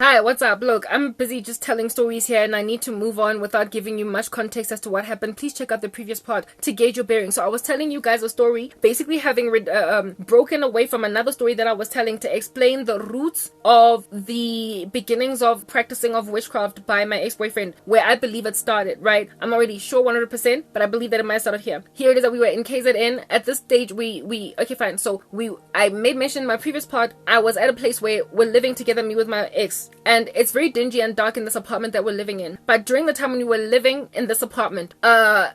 Hi, what's up? Look, I'm busy just telling stories here and I need to move on without giving you much context as to what happened. Please check out the previous part to gauge your bearing. So I was telling you guys a story, basically having broken away from another story that I was telling to explain the roots of the beginnings of practicing of witchcraft by my ex-boyfriend, where I believe it started, right? I'm already sure 100%, but I believe that it might have started here. Here it is that we were in KZN. At this stage, okay, fine. So I made mention in my previous part, I was at a place where we're living together, me with my ex. And it's very dingy and dark in this apartment that we're living in. But during the time when we were living in this apartment, my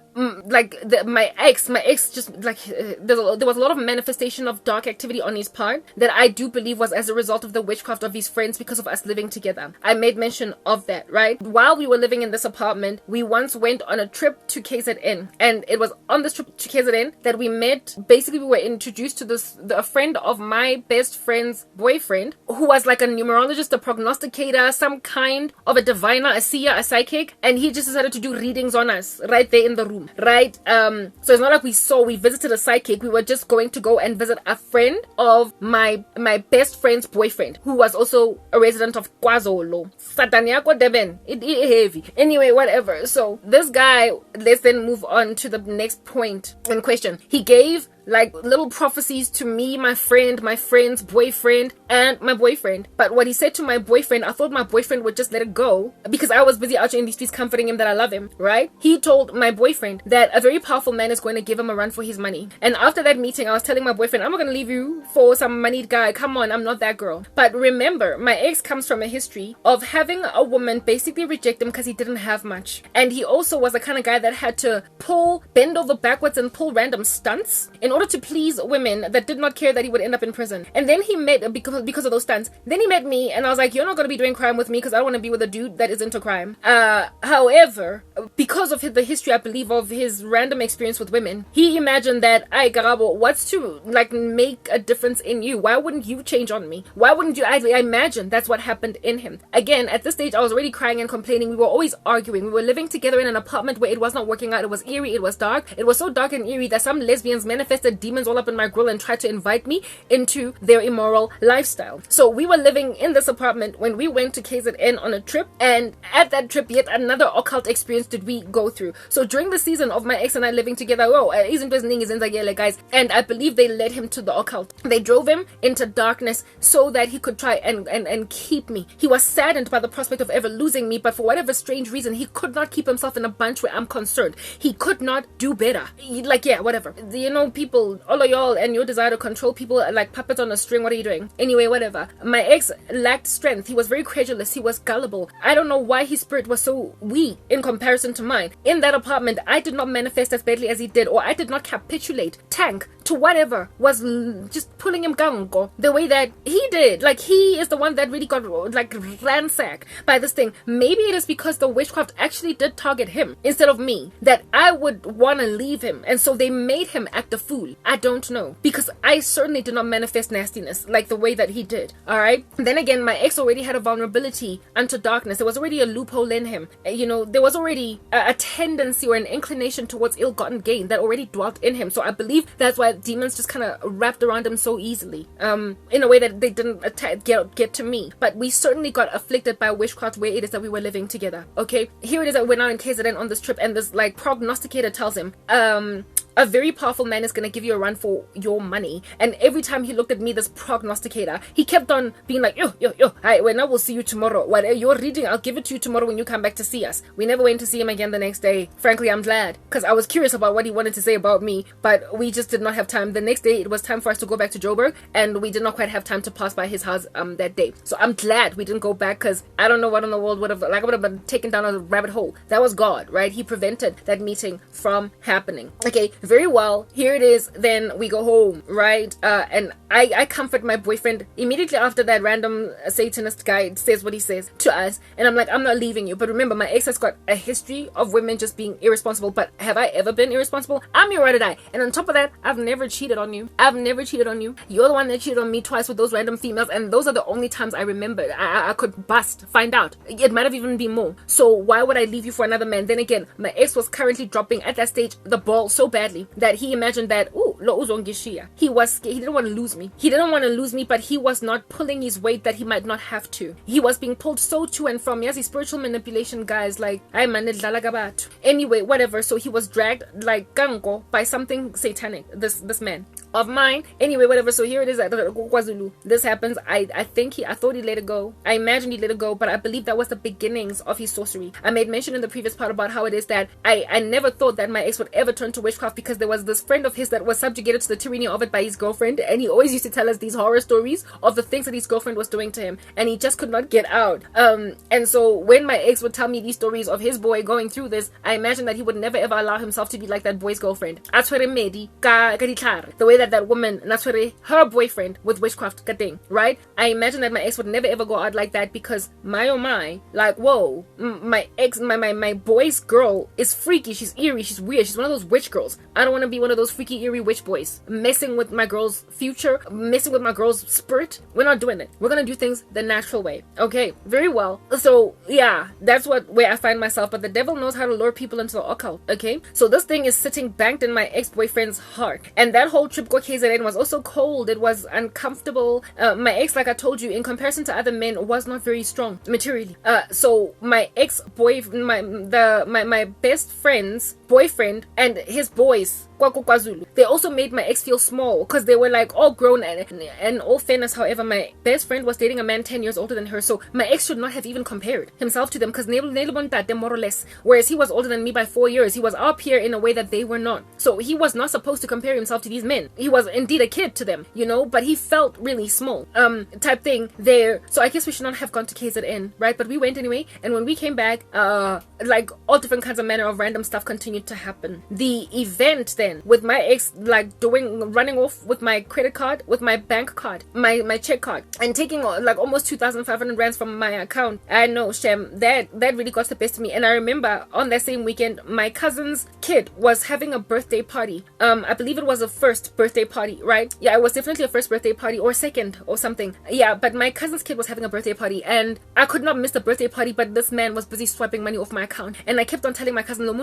ex just like there was a lot of manifestation of dark activity on his part that I do believe was as a result of the witchcraft of his friends because of us living together. I made mention of that, right? While we were living in this apartment, we once went on a trip to KZN, and it was on this trip to KZN that we met. Basically, we were introduced to a friend of my best friend's boyfriend, who was like a numerologist, a prognosticator, some kind of a diviner, a seer, a psychic, and he just decided to do readings on us right there in the room, right? So it's not like we visited a psychic. We were just going to go and visit a friend of my best friend's boyfriend, who was also a resident of KwaZulu. Sataniako Deben. It heavy. Anyway, whatever. So this guy, let's then move on to the next point in question. He gave like little prophecies to me, my friend's boyfriend, and my boyfriend. But what he said to my boyfriend, I thought my boyfriend would just let it go because I was busy out in the streets comforting him that I love him, right? He told my boyfriend that a very powerful man is going to give him a run for his money. And after that meeting, I was telling my boyfriend, I'm not going to leave you for some moneyed guy. Come on, I'm not that girl. But remember, my ex comes from a history of having a woman basically reject him because he didn't have much. And he also was the kind of guy that had to bend over backwards and pull random stunts in order to please women that did not care that he would end up in prison. And then he met, because of those stunts, then he met me, and I was like, you're not going to be doing crime with me because I don't want to be with a dude that is into crime. However, because of the history, I believe, of his random experience with women, he imagined that, ay, Garabo, what's to like make a difference in you? Why wouldn't you change on me? Why wouldn't you? I imagine that's what happened in him. Again, at this stage, I was already crying and complaining. We were always arguing. We were living together in an apartment where it was not working out. It was eerie. It was dark. It was so dark and eerie that some lesbians manifested demons all up in my grill and tried to invite me into their immoral lifestyle. So we were living in this apartment when we went to KZN on a trip, and at that trip, yet another occult experience did we go through. So during the season of my ex and I living together, guys, and I believe they led him to the occult. They drove him into darkness so that he could try and keep me. He was saddened by the prospect of ever losing me, but for whatever strange reason, he could not keep himself in a bunch where I'm concerned. He could not do better. Whatever. People, all of y'all, and your desire to control people are like puppets on a string. What are you doing? Anyway, whatever. My ex lacked strength. He was very credulous. He was gullible. I don't know why his spirit was so weak in comparison to mine. In that apartment, I did not manifest as badly as he did, or I did not capitulate, tank to whatever was just pulling him gango the way that he did. Like, he is the one that really got like ransacked by this thing. Maybe it is because the witchcraft actually did target him instead of me, that I would want to leave him, and so they made him act a fool. I don't know, because I certainly did not manifest nastiness like the way that he did. All right. Then again, my ex already had a vulnerability unto darkness. There was already a loophole in him. There was already a tendency or an inclination towards ill-gotten gain that already dwelt in him. So I believe that's why demons just kind of wrapped around him so easily, in a way that they didn't get to me. But we certainly got afflicted by witchcraft where it is that we were living together. Okay, here it is that we're now in KZN on this trip, and this like prognosticator tells him, a very powerful man is going to give you a run for your money. And every time he looked at me, this prognosticator, he kept on being like, yo, hi, well, now we'll see you tomorrow. Whatever you're reading, I'll give it to you tomorrow when you come back to see us. We never went to see him again the next day. Frankly, I'm glad, because I was curious about what he wanted to say about me, but we just did not have time. The next day, it was time for us to go back to Joburg, and we did not quite have time to pass by his house that day. So I'm glad we didn't go back, because I don't know what in the world would have, I would have been taken down a rabbit hole. That was God, right? He prevented that meeting from happening. Okay, very well. Here it is. Then we go home, right? And I comfort my boyfriend immediately after that random Satanist guy says what he says to us. And I'm like, I'm not leaving you. But remember, my ex has got a history of women just being irresponsible. But have I ever been irresponsible? I'm your ride or die. And on top of that, I've never cheated on you. You're the one that cheated on me twice with those random females. And those are the only times I remember. I could find out. It might have even been more. So why would I leave you for another man? Then again, my ex was currently dropping at that stage the ball so badly that he imagined that, ooh, lo uzongishiya. He didn't want to lose me. He didn't want to lose me, but he was not pulling his weight that he might not have to. He was being pulled so to and from. Yes, spiritual manipulation, guys. Like, I managed lalagabat. Anyway, whatever. So he was dragged like gango by something satanic. This man of mine. Anyway, whatever. So here it is at KwaZulu. This happens. I thought he let it go. I imagined he let it go, but I believe that was the beginnings of his sorcery. I made mention in the previous part about how it is that I never thought that my ex would ever turn to witchcraft, because there was this friend of his that was subjugated to the tyranny of it by his girlfriend, and he always used to tell us these horror stories of the things that his girlfriend was doing to him, and he just could not get out. And so when my ex would tell me these stories of his boy going through this, I imagined that he would never ever allow himself to be like that boy's girlfriend. The way that woman, her boyfriend with witchcraft thing, right? I imagine that my ex would never ever go out like that, because my oh my, like, whoa, my ex, my boy's girl is freaky, she's eerie, she's weird, she's one of those witch girls. I don't want to be one of those freaky eerie witch boys messing with my girl's future, messing with my girl's spirit. We're not doing it. We're gonna do things the natural way. Okay, very well. So yeah, that's where I find myself. But the devil knows how to lure people into the occult. Okay, so this thing is sitting banked in my ex-boyfriend's heart, and that whole trip go KZN was also cold. It was uncomfortable. My ex, like I told you, in comparison to other men, was not very strong materially. So my ex-boy, my best friend's boyfriend and his boys, they also made my ex feel small, because they were like all grown, and all fairness, however, my best friend was dating a man 10 years older than her, so my ex should not have even compared himself to them, because they more or less, whereas he was older than me by 4 years. He was up here in a way that they were not, so he was not supposed to compare himself to these men. He was indeed a kid to them, you know, but he felt really small, type thing there. So I guess we should not have gone to KZN, right? But we went anyway, and when we came back, like all different kinds of manner of random stuff continued to happen. The event then with my ex, like running off with my credit card, with my bank card, my check card, and taking like almost 2,500 rands from my account. I know, Shem, that really got the best of me. And I remember on that same weekend, my cousin's kid was having a birthday party. I believe it was a first birthday party, right? Yeah, it was definitely a first birthday party, or second or something. Yeah, but my cousin's kid was having a birthday party, and I could not miss the birthday party, but this man was busy swiping money off my account, and I kept on telling my cousin, like,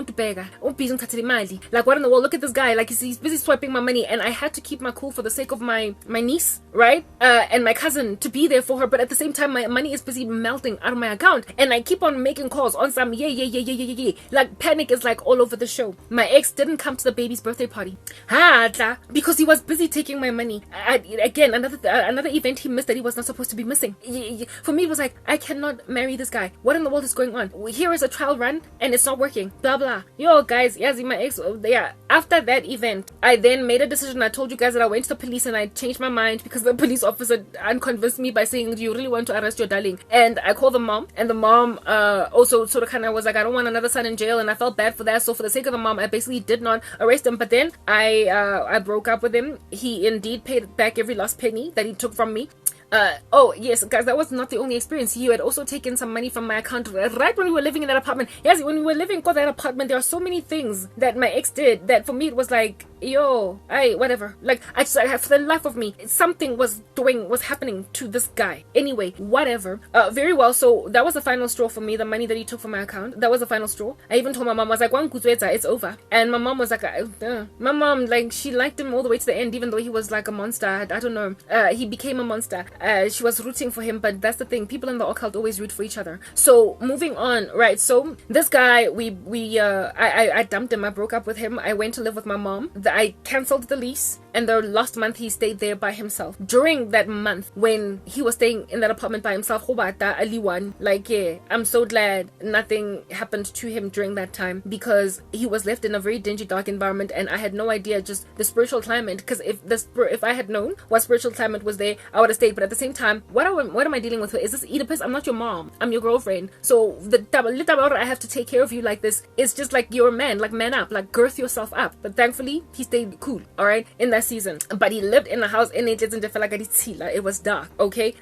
what in the world, look at this guy, like he's busy swiping my money. And I had to keep my cool for the sake of my niece, right? And my cousin, to be there for her, but at the same time my money is busy melting out of my account, and I keep on making calls on some like panic is like all over the show. My ex didn't come to the baby's birthday party because he was busy taking my money. Again, another event he missed that he was not supposed to be missing. For me, it was like, I cannot marry this guy. What in the world is going on? Here is a trial run and it's not working, blah blah. Yo guys, yes, my ex, yeah, after that event, I then made a decision. I told you guys that I went to the police and I changed my mind, because the police officer unconvinced me by saying, do you really want to arrest your darling? And I called the mom, and the mom also sort of kind of was like, I don't want another son in jail, and I felt bad for that. So for the sake of the mom, I basically did not arrest him. But then I broke up with him. He indeed paid back every last penny that he took from me. Oh yes, guys, that was not the only experience. He had also taken some money from my account right when we were living in that apartment. Yes, when we were living in that apartment, there are so many things that my ex did that for me it was like, yo, whatever. Like, I for the life of me, something was happening to this guy. Anyway, whatever. Very well. So that was the final straw for me. The money that he took from my account, that was the final straw. I even told my mom, I was like, it's over. And my mom was like, my mom, like, she liked him all the way to the end, even though he was like a monster. I don't know. He became a monster. She was rooting for him, but that's the thing. People in the occult always root for each other. So moving on, right? So this guy, I dumped him. I broke up with him. I went to live with my mom. I canceled the lease, and the last month he stayed there by himself. During that month when he was staying in that apartment by himself, like, yeah, I'm so glad nothing happened to him during that time, because he was left in a very dingy, dark environment, and I had no idea just the spiritual climate. Because if I had known what spiritual climate was there, I would have stayed. But at the same time, what am I dealing with? Is this Oedipus? I'm not your mom. I'm your girlfriend. So the little I have to take care of you like this is just like, you're a man, like, man up, like, girth yourself up. But thankfully, he stayed cool, all right, in that season. But he lived in a house, and it didn't feel like it was dark, okay?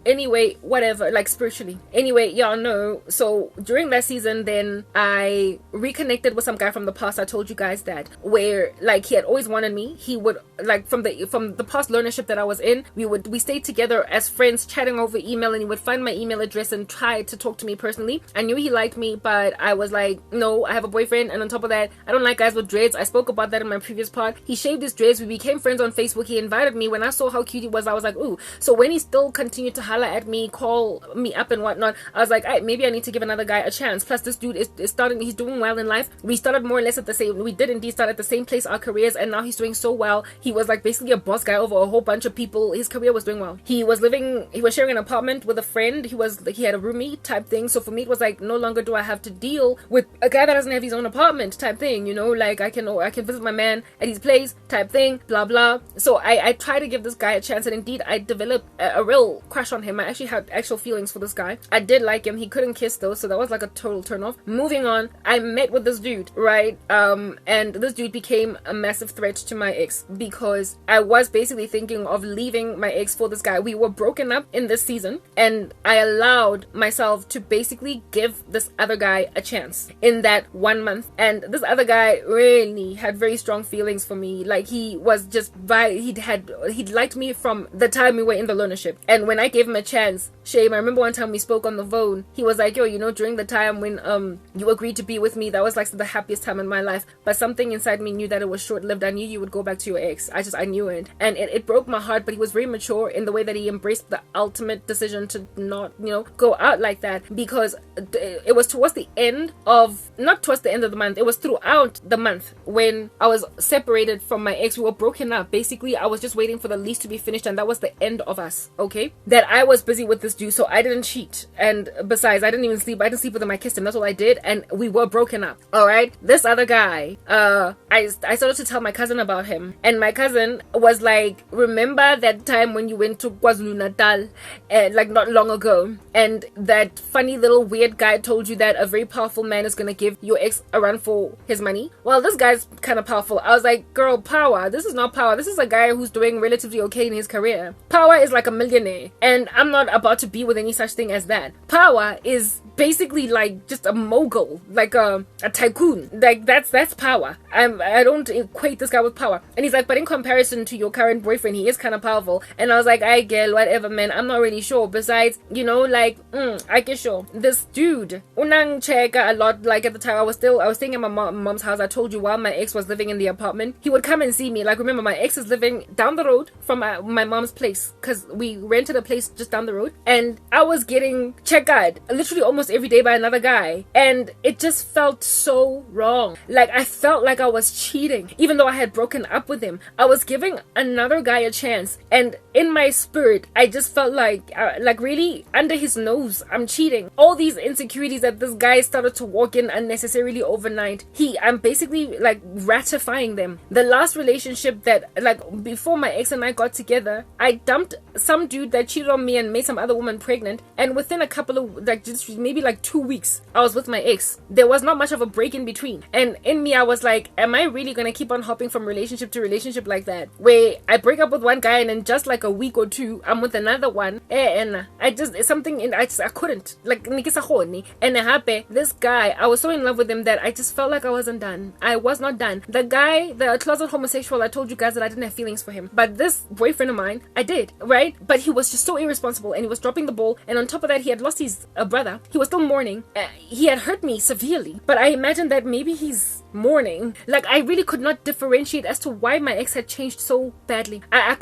Anyway, whatever, like, spiritually. Anyway, y'all know. So during that season, then I reconnected with some guy from the past. I told you guys that, where, like, he had always wanted me. He would, like, from the past learnership that I was in, we stayed together together as friends, chatting over email, and he would find my email address and try to talk to me personally. I knew he liked me, but I was like, no, I have a boyfriend, and on top of that, I don't like guys with dreads. I spoke about that in my previous pod. He shaved his dreads. We became friends on Facebook. He invited me. When I saw how cute he was, I was like, ooh. So when he still continued to holler at me, call me up and whatnot, I was like, all right, maybe I need to give another guy a chance. Plus, this dude is starting, he's doing well in life. We started more or less at the same, we did indeed start at the same place, our careers, and now he's doing so well. He was like basically a boss guy over a whole bunch of people. His career was doing well. He was sharing an apartment with a friend. He had a roomie type thing. So for me, it was like, no longer do I have to deal with a guy that doesn't have his own apartment type thing, you know, like I can visit my man at his place type thing, blah blah. So I tried to give this guy a chance, and indeed I developed a real crush on him. I actually had actual feelings for this guy. I did like him. He couldn't kiss though, so that was like a total turn off. Moving on, I met with this dude, right? And this dude became a massive threat to my ex, because I was basically thinking of leaving my ex for this guy. We were broken up in this season, and I allowed myself to basically give this other guy a chance in that 1 month. And this other guy really had very strong feelings for me. Like, he was just he'd liked me from the time we were in the learnership. And when I gave him a chance, shame, I remember one time we spoke on the phone, he was like, yo, you know, during the time when you agreed to be with me, that was like the happiest time in my life, but something inside me knew that it was short-lived. I knew you would go back to your ex. I knew it. And it broke my heart, but he was very mature in the way that he embraced the ultimate decision to not, you know, go out like that, because it was towards the end of, not towards the end of the month, it was throughout the month when I was separated from my ex. We were broken up. Basically, I was just waiting for the lease to be finished, and that was the end of us, okay? That I was busy with this dude, so I didn't cheat. And besides, I didn't sleep with him. I kissed him. That's all I did, and we were broken up, all right? This other guy, I started to tell my cousin about him, and my cousin was like, remember that time when you went to KwaZulu-Natal, like not long ago, and that funny little weird guy told you that a very powerful man is gonna give your ex a run for his money? Well, this guy's kind of powerful. I was like, girl, power, this is not power. This is a guy who's doing relatively okay in his career. Power is like a millionaire, and I'm not about to be with any such thing as that. Power is basically like just a mogul, like a tycoon. Like that's power. I don't equate this guy with power. And he's like, but in comparison to your current boyfriend, he is kind of powerful. And I was like, I get whatever, man. I'm not really sure. Besides, you know, like I get sure. This dude, unang cheka a lot. Like at the time, I was staying at my mom's house. I told you, while my ex was living in the apartment, he would come and see me. Like, remember, my ex is living down the road from my mom's place, because we rented a place just down the road, and I was getting checked out literally almost every day by another guy, and it just felt so wrong. Like, I felt like I was cheating, even though I had broken up with him. I was giving another guy a chance, and in my spirit, I just felt like really under his nose, I'm cheating. All these insecurities that this guy started to walk in unnecessarily overnight, I'm basically like ratifying them. The last relationship that, like, before my ex and I got together, I dumped some dude that cheated on me and made some other woman pregnant, and within a couple of, like, just maybe like 2 weeks, I was with my ex. There was not much of a break in between, and in me I was like, am I really gonna keep on hopping from relationship to relationship like that, where I break up with one guy and in just like a week or two I'm with another one? And I couldn't, like, and this guy, I was so in love with him that I just felt like I wasn't done. I was not done. The guy, the closet homosexual, I told you guys that I didn't have feelings for him, but this boyfriend of mine, I did, right? But he was just so irresponsible, and he was dropping the ball, and on top of that, he had lost his brother. He was still mourning. He had hurt me severely, but I imagined that maybe he's mourning. Like, I really could not differentiate as to why my ex had changed so badly. I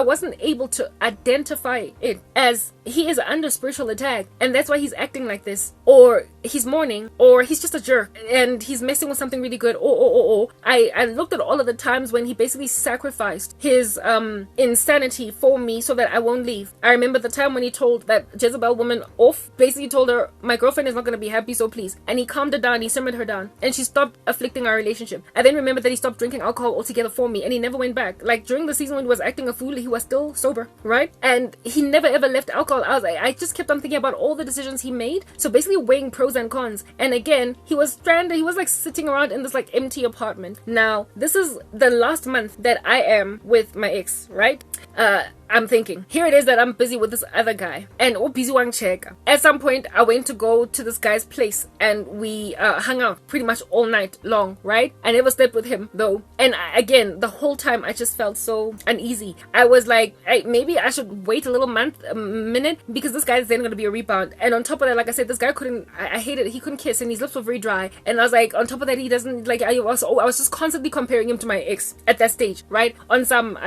wasn't able to identify it as he is under spiritual attack, and that's why he's acting like this, or he's mourning, or he's just a jerk and he's messing with something really good, or I looked at all of the times when he basically sacrificed his insanity for me so that I won't leave. I remember the time when he told that Jezebel woman off, basically told her, my girlfriend is not going to be happy, so please, and he calmed her down, he simmered her down, and she stopped afflicting our relationship. I then remember that he stopped drinking alcohol altogether for me, and he never went back. Like, during the season when he was acting a fool, he was still sober, right? And he never ever left alcohol. well. I just kept on thinking about all the decisions he made. So basically weighing pros and cons. And again, he was stranded. He was like sitting around in this like empty apartment. Now, this is the last month that I am with my ex, right? I'm thinking, here it is that I'm busy with this other guy, and busy one check. At some point, I went to go to this guy's place, and we hung out pretty much all night long, right? I never slept with him though, and again, the whole time I just felt so uneasy. I was like, hey, maybe I should wait a minute, because this guy's then gonna be a rebound. And on top of that, like I said, this guy couldn't. I hated it. He couldn't kiss, and his lips were very dry. And I was like, on top of that, he doesn't like. I was just constantly comparing him to my ex at that stage, right? On some,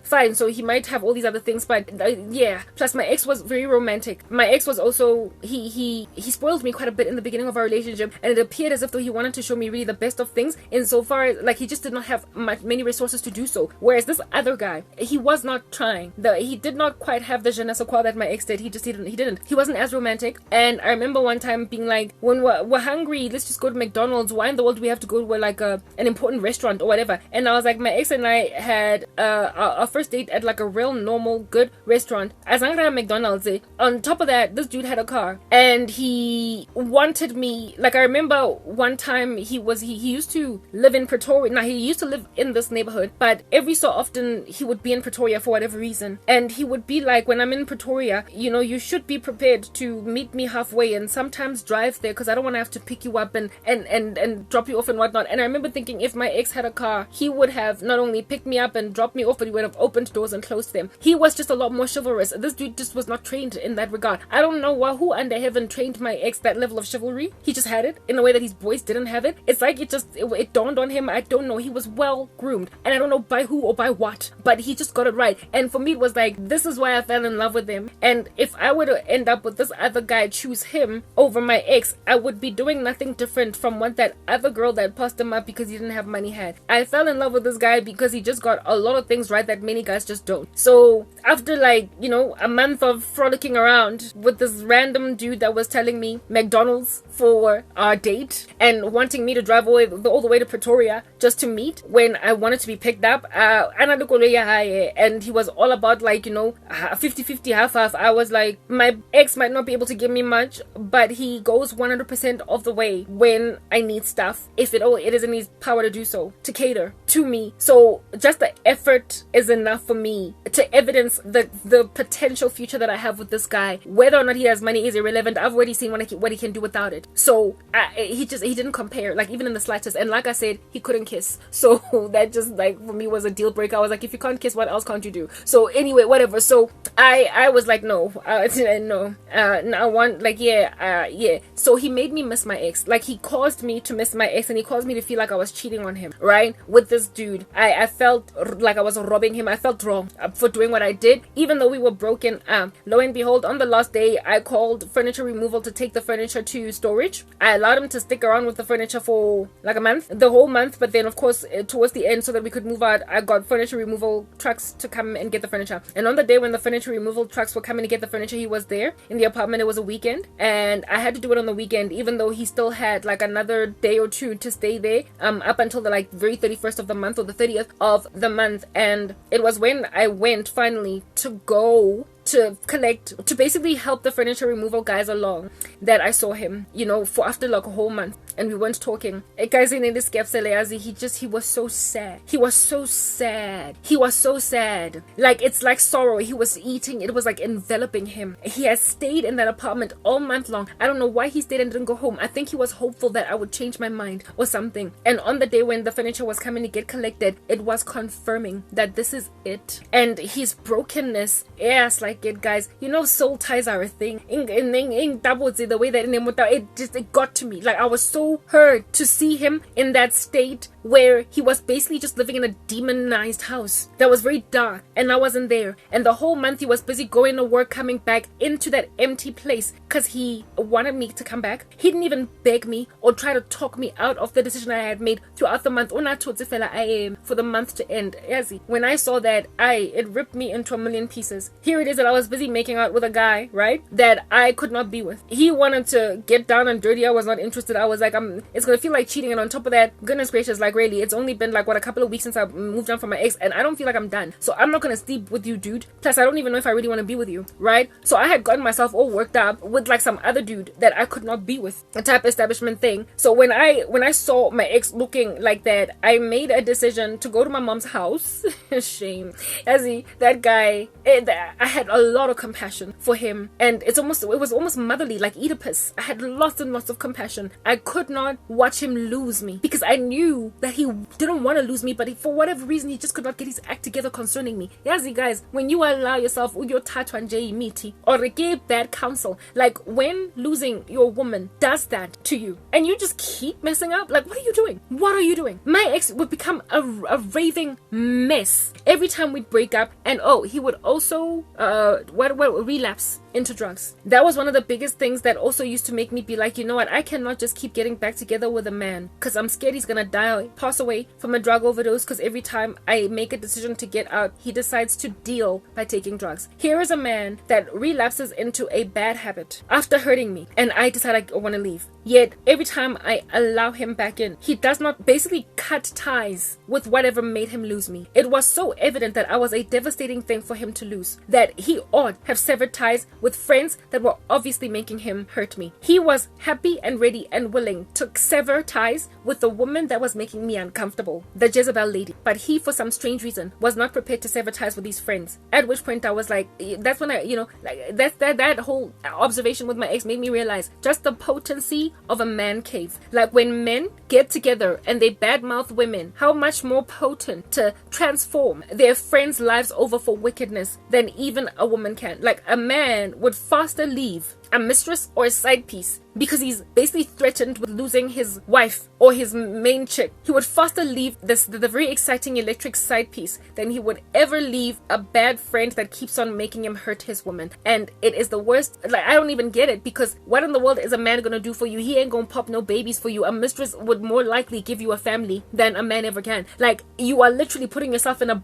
fine. So he might have all these other things, but yeah. Plus, my ex was very romantic. My ex was also he spoiled me quite a bit in the beginning of our relationship, and it appeared as if though he wanted to show me really the best of things. Insofar as like he just did not have many resources to do so. Whereas this other guy, he was not trying. He did not quite have the je ne sais quoi that my ex did. He didn't. He wasn't as romantic. And I remember one time being like, when we're hungry, let's just go to McDonald's. Why in the world do we have to go to like an important restaurant or whatever? And I was like, my ex and I had our first date at like a real normal good restaurant. As long as McDonald's. On top of that, this dude had a car, and he wanted me. Like I remember one time he used to live in Pretoria. Now he used to live in this neighborhood, but every so often he would be in Pretoria for whatever reason, and he would be like, when I'm in Pretoria, you know, you should be prepared to meet me halfway and sometimes drive there, because I don't want to have to pick you up and drop you off and whatnot. And I remember thinking, if my ex had a car, he would have not only picked me up and dropped me off, but he would have opened doors and closed them. He was just a lot more chivalrous. This dude just was not trained in that regard. I don't know who under heaven trained my ex that level of chivalry. He just had it in a way that his boys didn't have it. It's like it dawned on him. I don't know. He was well groomed, and I don't know by who or by what, but he just got it right. And for me, it was like, this is why I fell in love with him. And if I were to end up with this other guy, choose him over my ex, I would be doing nothing different from what that other girl that passed him up because he didn't have money had. I fell in love with this guy because he just got a lot of things right that many guys just don't. So after like, you know, a month of frolicking around with this random dude that was telling me McDonald's for our date and wanting me to drive all the way to Pretoria just to meet when I wanted to be picked up, and he was all about like, you know, 50-50, half-half. I was like, my ex might not be able to give me much, but he goes 100% of the way when I need stuff, if it is in his power to do so, to cater to me. So just the effort is enough for me to evidence the potential future that I have with this guy. Whether or not he has money is irrelevant. I've already seen what he can do without it. So he didn't compare, like even in the slightest. And like I said, he couldn't kiss. So that just like for me was a deal breaker. I was like, if you can't kiss, what else can't you do? So anyway, whatever. So I was like, no, no, I want like yeah. So he made me miss my ex. Like he caused me to miss my ex, and he caused me to feel like I was cheating on him, right? With this dude, I felt like I was robbing him. I felt wrong for doing what I did, even though we were broken. Lo and behold, on the last day, I called furniture removal to take the furniture to storage. I allowed him to stick around with the furniture for like a month, the whole month. But then, of course, towards the end, so that we could move out, I got furniture removal trucks to come and get the furniture. And on the day when the furniture removal trucks were coming to get the furniture, he was there in the apartment. It was a weekend, and I had to do it on the weekend, even though he still had like another day or two to stay there, up until the like very 31st of the month or the 30th of the month. And it was when I went finally to go to collect, to basically help the furniture removal guys along, that I saw him, you know, for after like a whole month, and we weren't talking. Guys, in this he was so sad. He was so sad. He was so sad. Like, it's like sorrow. He was eating. It was like enveloping him. He had stayed in that apartment all month long. I don't know why he stayed and didn't go home. I think he was hopeful that I would change my mind or something. And on the day when the furniture was coming to get collected, it was confirming that this is it. And his brokenness, yes, like it, guys, you know, soul ties are a thing. In double the way that it got to me. Like, I was so hurt to see him in that state where he was basically just living in a demonized house that was very dark, and I wasn't there. And the whole month he was busy going to work, coming back into that empty place because he wanted me to come back. He didn't even beg me or try to talk me out of the decision I had made throughout the month. For the month to end. When I saw that, it ripped me into a million pieces. Here it is that I was busy making out with a guy, right, that I could not be with. He wanted to get down and dirty. I was not interested. I was like, it's gonna feel like cheating. And on top of that, goodness gracious, like, like, really, it's only been like what, a couple of weeks since I moved on from my ex, and I don't feel like I'm done. So I'm not gonna sleep with you, dude. Plus, I don't even know if I really want to be with you, right? So I had gotten myself all worked up with like some other dude that I could not be with, a type of establishment thing. So when I saw my ex looking like that, I made a decision to go to my mom's house. Shame. As that guy, I had a lot of compassion for him, and it was almost motherly, like Oedipus. I had lots and lots of compassion. I could not watch him lose me because I knew that he didn't want to lose me, but for whatever reason he just could not get his act together concerning me. Yazi guys, when you allow yourself or get bad counsel, like when losing your woman does that to you and you just keep messing up, like what are you doing? What are you doing? My ex would become a raving mess every time we'd break up, and he would also relapse into drugs. That was one of the biggest things that also used to make me be like, you know what, I cannot just keep getting back together with a man because I'm scared he's gonna pass away from a drug overdose, because every time I make a decision to get out, he decides to deal by taking drugs. Here is a man that relapses into a bad habit after hurting me, and I decide I want to leave. Yet every time I allow him back in, he does not basically cut ties with whatever made him lose me. It was so evident that I was a devastating thing for him to lose that he ought have severed ties with friends that were obviously making him hurt me. He was happy and ready and willing to sever ties with the woman that was making me uncomfortable, the Jezebel lady. But he, for some strange reason, was not prepared to sever ties with these friends. At which point I was like, that's when that whole observation with my ex made me realize just the potency of a man cave. Like when men get together and they badmouth women, how much more potent to transform their friends' lives over for wickedness than even a woman can. Like a man would faster leave a mistress or a side piece because he's basically threatened with losing his wife or his main chick. He would faster leave the very exciting electric side piece than he would ever leave a bad friend that keeps on making him hurt his woman. And it is the worst. Like, I don't even get it, because what in the world is a man gonna do for you? He ain't gonna pop no babies for you. A mistress would more likely give you a family than a man ever can. Like, you are literally putting yourself in a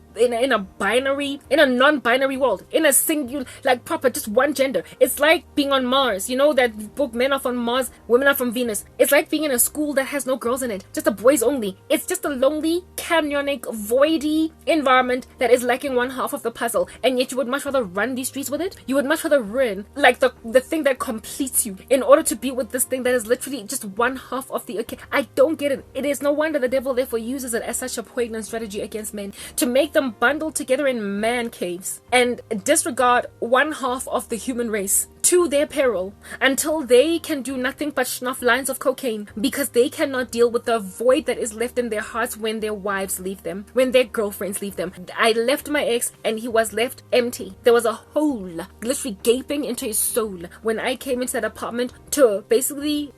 non-binary world, in a singular, like proper, just one gender. It's like being on Mars. You know that book, Men Are From Mars, Women Are From Venus. It's like being in a school that has no girls in it, just the boys only. It's just a lonely, canyonic, voidy environment that is lacking one half of the puzzle, and yet you would much rather run these streets with it. You would much rather ruin like the thing that completes you in order to be with this thing that is literally just one half of the okay. I don't get it. It is no wonder the devil therefore uses it as such a poignant strategy against men, to make them bundle together in man caves and disregard one half of the human race to their peril until they can do nothing but snuff lines of cocaine, because they cannot deal with the void that is left in their hearts when their wives leave them, when their girlfriends leave them. I left my ex and he was left empty. There was a hole literally gaping into his soul when I came into that apartment to basically,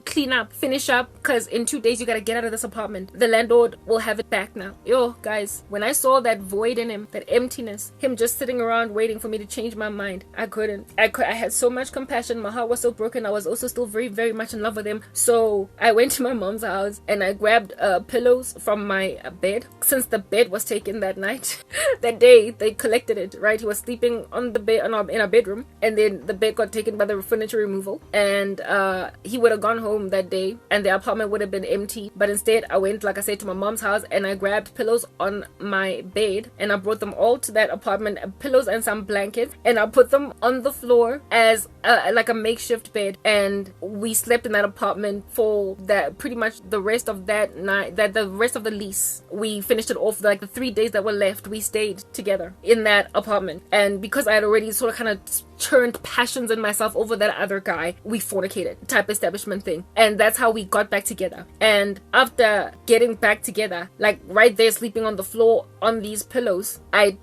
clean up, finish up, because in 2 days you gotta get out of this apartment. The landlord will have it back now. Yo, guys, when I saw that void in him, that emptiness, him just sitting around waiting for me to change my mind, I had so much compassion. My heart was so broken. I was also still very, very much in love with him. So I went to my mom's house and I grabbed pillows from my bed, since the bed was taken that night. That day they collected it, right? He was sleeping on the bed in our bedroom, and then the bed got taken by the furniture removal, and he would have gone home that day and the apartment would have been empty. But instead I went, like I said, to my mom's house and I grabbed pillows on my bed and I brought them all to that apartment, pillows and some blankets, and I put them on the floor as like a makeshift bed, and we slept in that apartment for that pretty much the rest of that night, the rest of the lease. We finished it off, like the 3 days that were left, we stayed together in that apartment. And because I had already sort of kind of churned passions in myself over that other guy, we fornicated, type establishment thing, and that's how we got back together. And after getting back together, like right there sleeping on the floor on these pillows, I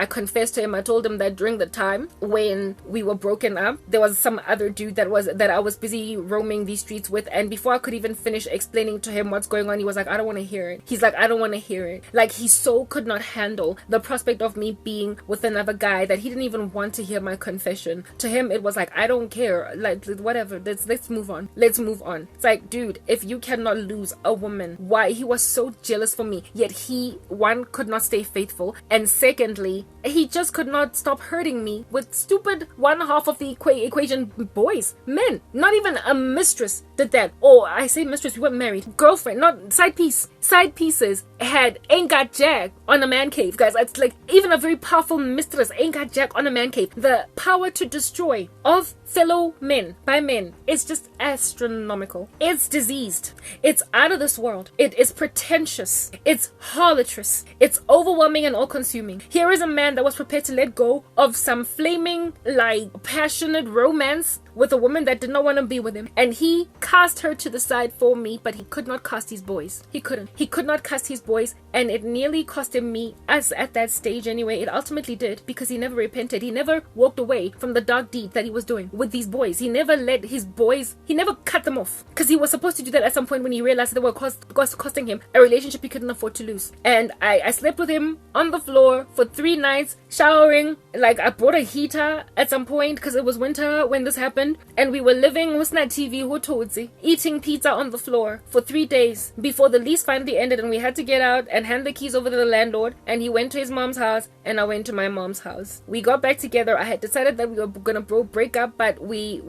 confessed to him. I told him that during the time when we were broken up, there was some other dude that I was busy roaming these streets with, and before I could even finish explaining to him what's going on, he was like, I don't want to hear it. He's like, I don't want to hear it. Like, he so could not handle the prospect of me being with another guy that he didn't even want to hear my confession. To him it was like, I don't care, like whatever, let's move on. It's like, dude, if you cannot lose a woman, why? He was so jealous for me, yet he, one, could not stay faithful, and secondly, he just could not stop hurting me with stupid one half of the equation boys, men. Not even a mistress did that. Oh, I say mistress, we weren't married. Girlfriend, not side piece. Side pieces ain't got jack on a man cave, guys. It's like even a very powerful mistress ain't got jack on a man cave. The power to destroy of fellow men by men is just astronomical. It's diseased. It's out of this world. It is pretentious. It's harlotrous. It's overwhelming and all-consuming. Here is a man that was prepared to let go of some flaming, like, passionate romance with a woman that did not want to be with him, and he cast her to the side for me, but he could not cast his boys. He couldn't. He could not cast his boys, and it nearly cost him me, as at that stage anyway. It ultimately did, because he never repented. He never walked away from the dark deed that he was doing with these boys. He never let his boys, he never cut them off, because he was supposed to do that at some point when he realized that they were costing him a relationship he couldn't afford to lose. And I slept with him on the floor for 3 nights, showering. Like, I brought a heater at some point because it was winter when this happened. And we were living with that TV, eating pizza on the floor for 3 days before the lease finally ended, and we had to get out and hand the keys over to the landlord. And he went to his mom's house, and I went to my mom's house. We got back together. I had decided that we were gonna break up, but we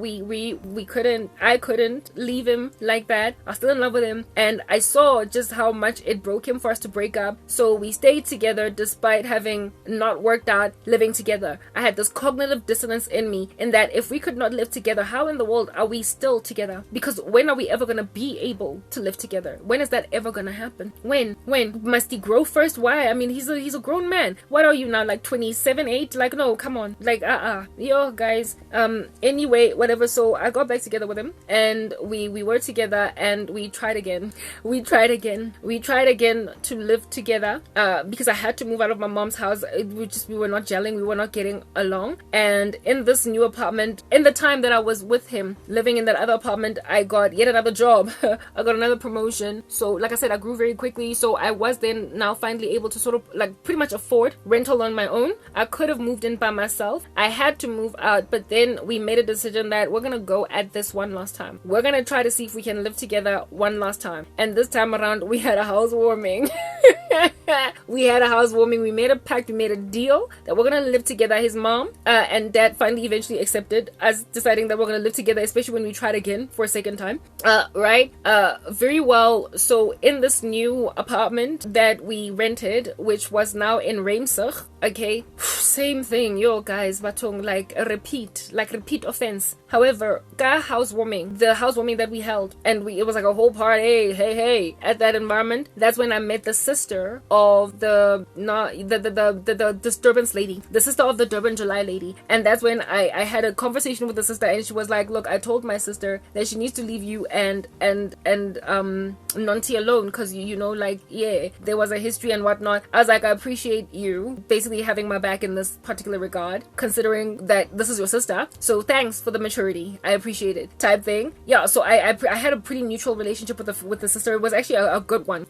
couldn't. I couldn't leave him like that. I was still in love with him, and I saw just how much it broke him for us to break up. So we stayed together despite having not worked out living together. I had this cognitive dissonance in me, in that if we could not live together, how in the world are we still together? Because when are we ever gonna be able to live together? When is that ever gonna happen? When must he grow first? Why? I mean, he's a grown man. What are you now, like 27, 8? Like, no, come on. Like, yo, guys. Anyway, whatever. So I got back together with him, and we were together, and we tried again. We tried again to live together, because I had to move out of my mom's house. We were not gelling. We were not getting along. And in this new apartment, in the time that I was with him living in that other apartment, I got yet another job. I got another promotion. So like I said, I grew very quickly. So I was then now finally able to sort of like pretty much afford rental on my own. I could have moved in by myself. I had to move out, but then we made a decision that we're gonna go at this one last time. We're gonna try to see if we can live together one last time. And this time around, we had a housewarming. We had a housewarming. We made a pact. We made a deal that we're gonna live together. His mom and dad finally eventually accepted us deciding that we're gonna live together, especially when we tried again for a second time. Right? Very well. So in this new apartment that we rented, which was now in Reimsig, okay, same thing, yo guys, batong, like a repeat offense. However, the housewarming that we held, and it was like a whole party, hey, at that environment. That's when I met the sister of the disturbance lady, the sister of the Durban July lady. And that's when I had a conversation with the sister, and she was like, look, I told my sister that she needs to leave you and Nonti alone, because you know, like, yeah, there was a history and whatnot. I was like, I appreciate you basically having my back in this particular regard, considering that this is your sister, so thanks for the maturity, I appreciate it, type thing. Yeah, so I had a pretty neutral relationship with the sister. It was actually a good one.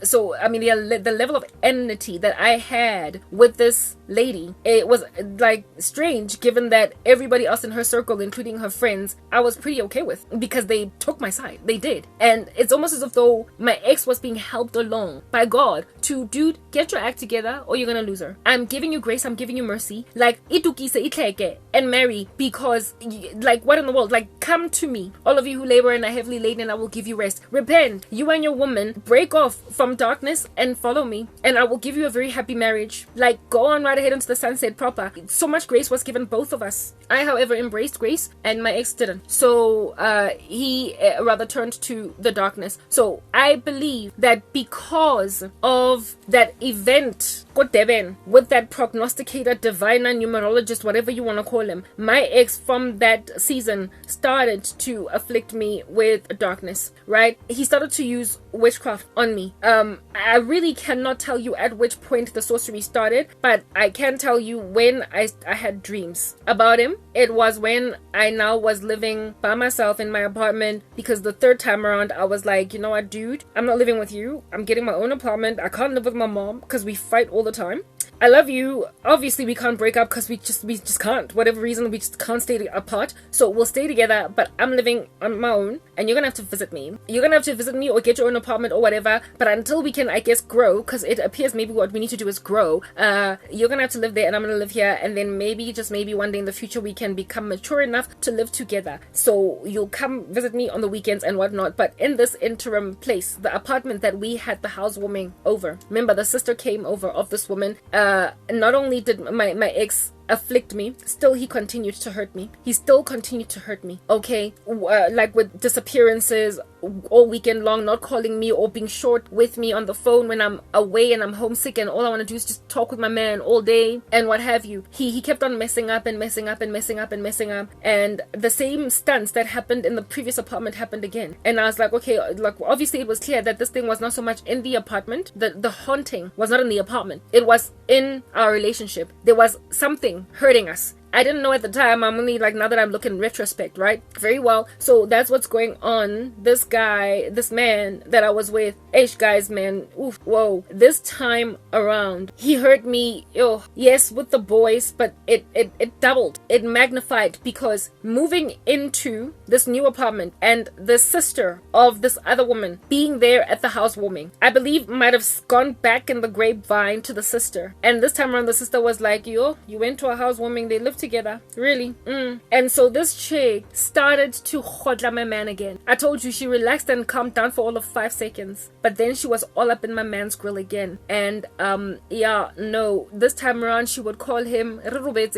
So I mean, the level of enmity that I had with this lady, it was like strange, given that everybody else in her circle, including her friends, I was pretty okay with, because they took my side. They did. And it's almost as if though my ex was being helped along by God to, dude, get your act together or you're gonna lose her. I'm giving you grace, I'm giving you mercy. Like, itukise itleke and marry, because like, what in the world? Like, come to me, all of you who labor and are heavily laden, and I will give you rest. Repent, you and your woman, break off from darkness and follow me, and I will give you a very happy marriage. Like, go on right ahead into the sunset proper. So much grace was given both of us. I, however, embraced grace, and my ex didn't. So he rather turned to the darkness. So I believe that because of that event with that prognosticator, diviner, numerologist, whatever you want to call him, my ex from that season started to afflict me with darkness, right? He started to use witchcraft on me. I really cannot tell you at which point the sorcery started, but I can tell you when I had dreams about him. It was when I now was living by myself in my apartment, because the third time around I was like, you know what, dude, I'm not living with you. I'm getting my own apartment. I can't live with my mom because we fight all the time. I love you. Obviously, we can't break up because we just can't. Whatever reason, we just can't stay apart. So we'll stay together, but I'm living on my own, and you're gonna have to visit me. You're gonna have to visit me or get your own apartment or whatever. But until we can, I guess, grow, because it appears maybe what we need to do is grow. You're gonna have to live there, and I'm gonna live here, and then maybe, just maybe, one day in the future, we can become mature enough to live together. So you'll come visit me on the weekends and whatnot. But in this interim place, the apartment that we had the housewarming over, remember, the sister came over of this woman. Not only did my ex afflict me, still he continued to hurt me. He still continued to hurt me. Okay, like with disappearances all weekend long, not calling me or being short with me on the phone when I'm away and I'm homesick, and all I want to do is just talk with my man all day and what have you. He kept on messing up and messing up and messing up and messing up, and the same stunts that happened in the previous apartment happened again. And I was like, okay, like obviously it was clear that this thing was not so much in the apartment. The haunting was not in the apartment. It was in our relationship. There was something hurting us. I didn't know at the time. I'm only like, now that I'm looking in retrospect, right? Very well. So that's what's going on. This guy, this man that I was with, guys, man, oof, whoa. This time around, he hurt me, yes, with the boys, but it doubled. It magnified, because moving into this new apartment and the sister of this other woman being there at the housewarming, I believe might have gone back in the grapevine to the sister. And this time around, the sister was like, you went to a housewarming, they lived together, really? And so this chick started to hodla my man again. I told you, she relaxed and calmed down for all of 5 seconds, but then she was all up in my man's grill again. And this time around, she would call him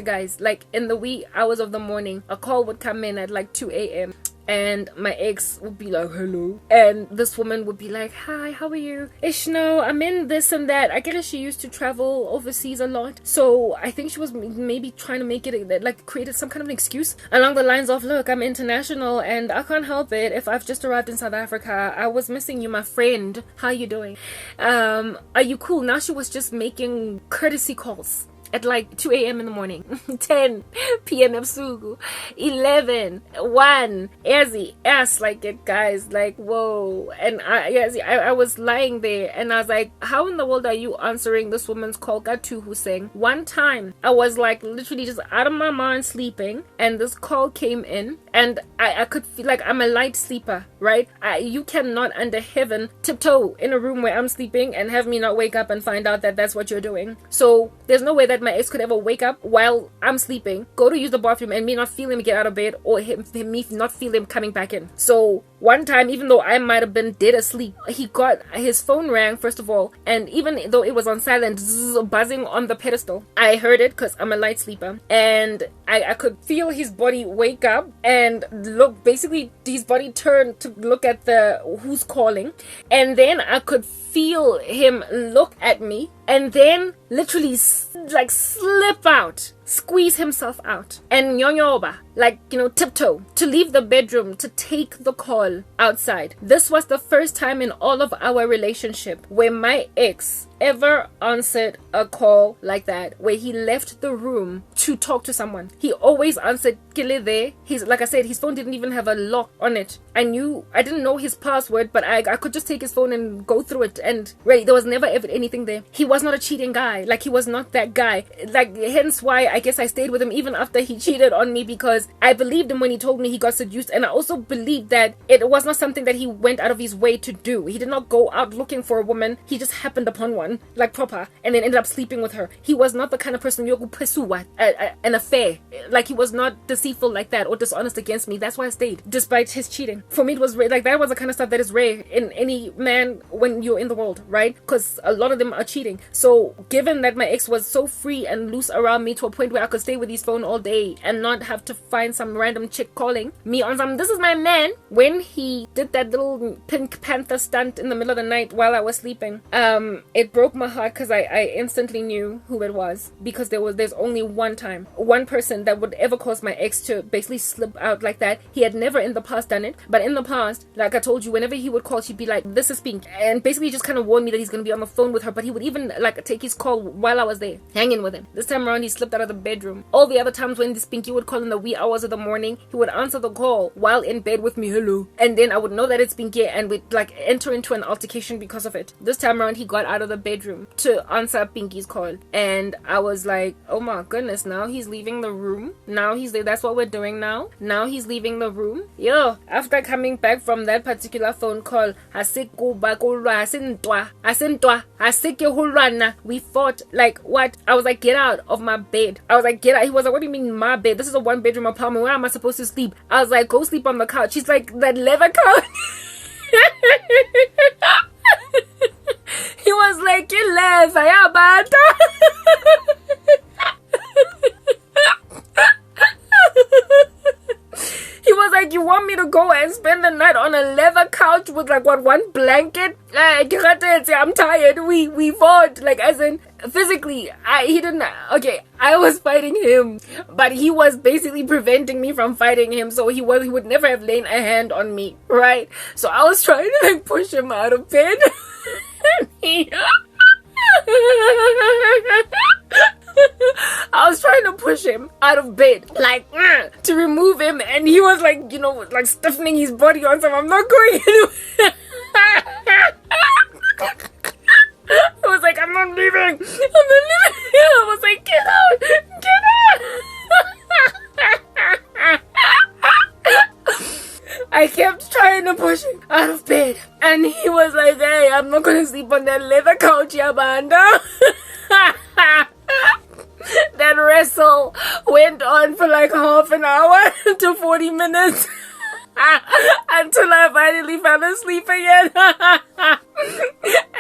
guys, like in the wee hours of the morning. A call would come in at like 2 a.m. and my ex would be like, hello, and this woman would be like, hi, how are you? No, I'm in this and that. I guess she used to travel overseas a lot, so I think she was maybe trying to make it like created some kind of an excuse along the lines of, look, I'm international and I can't help it if I've just arrived in South Africa. I was missing you, my friend. How you doing? Are you cool? Now she was just making courtesy calls at like 2 a.m. in the morning, 10 p.m. ebusuku, 11, 1, yes, like it, guys, like, whoa. And I was lying there and I was like, how in the world are you answering this woman's call? Gatu Hussein. One time I was like literally just out of my mind sleeping, and this call came in, and I could feel like I'm a light sleeper, right? You cannot under heaven tiptoe in a room where I'm sleeping and have me not wake up and find out that that's what you're doing. So there's no way that my ex could ever wake up while I'm sleeping, go to use the bathroom, and me not feel him get out of bed, or me not feel him coming back in. So one time, even though I might have been dead asleep, he got his phone rang first of all, and even though it was on silent, buzzing on the pedestal, I heard it because I'm a light sleeper, and I could feel his body wake up and look, basically his body turned to look at the who's calling, and then I could feel him look at me and then literally like slip out, squeeze himself out, and nyonyoba, like, tiptoe to leave the bedroom to take the call outside. This was the first time in all of our relationship where my ex ever answered a call like that, where he left the room to talk to someone. He always answered kile there. Like I said, his phone didn't even have a lock on it. I didn't know his password, but I could just take his phone and go through it, and there was never ever anything there. He was not a cheating guy. Like, he was not that guy. Like, hence why I guess I stayed with him even after he cheated on me, because I believed him when he told me he got seduced, and I also believed that it was not something that he went out of his way to do. He did not go out looking for a woman. He just happened upon one, like proper, and then ended up sleeping with her. He was not the kind of person you pursue an affair. Like, he was not deceitful like that or dishonest against me. That's why I stayed, despite his cheating. For me, it was rare. Like, that was the kind of stuff that is rare in any man when you're in the world, right? Because a lot of them are cheating. So given that my ex was so free and loose around me to a point where I could stay with his phone all day and not have to find some random chick calling me on some, this is my man, when he did that little Pink Panther stunt in the middle of the night while I was sleeping, it broke my heart, because I instantly knew who it was, because there's only one person that would ever cause my ex to basically slip out like that. He had never in the past done it, but in the past, like I told you, whenever he would call, she'd be like, this is Pink, and basically just kind of warn me that he's going to be on the phone with her. But he would even like take his call while I was there hanging with him. This time around, he slipped out of the bedroom. All the other times when this Pinky would call in the wee hours of the morning, he would answer the call while in bed with me, hello, and then I would know that it's Pinky, and we'd like enter into an altercation because of it. This time around, he got out of the bedroom to answer Pinky's call. And I was like, oh my goodness, now he's leaving the room. That's what we're doing now. Now he's leaving the room. Yo, after coming back from that particular phone call, we fought. Like, what? I was like, get out of my bed. I was like, get out. He was like, what do you mean my bed? This is a 1-bedroom apartment. Where am I supposed to sleep? I was like, go sleep on the couch. He's like, that leather couch. He was like, you leather, yeah, but he was like, you want me to go and spend the night on a leather couch with like one blanket? I'm tired. We fought, like, as in physically. I was fighting him, but he was basically preventing me from fighting him, so he would never have laid a hand on me, right? So I was trying to like push him out of bed. I was trying to push him out of bed, like, to remove him, and he was like, like stiffening his body on something. I'm not going anywhere. I was like, I'm not leaving. I was like, get out. I kept trying to push him out of bed, and he was like, hey, I'm not going to sleep on that leather couch, Yabanda. That wrestle went on for like half an hour to 40 minutes until I finally fell asleep again.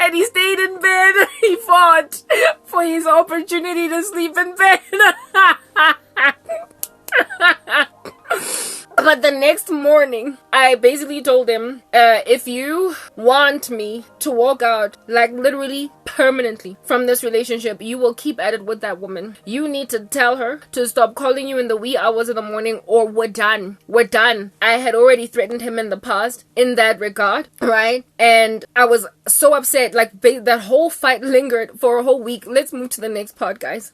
And he stayed in bed. He fought for his opportunity to sleep in bed. But the next morning, I basically told him, if you want me to walk out, like literally permanently from this relationship, you will keep at it with that woman. You need to tell her to stop calling you in the wee hours of the morning, or we're done. We're done. I had already threatened him in the past in that regard, right? And I was so upset. Like, that whole fight lingered for a whole week. Let's move to the next part, guys.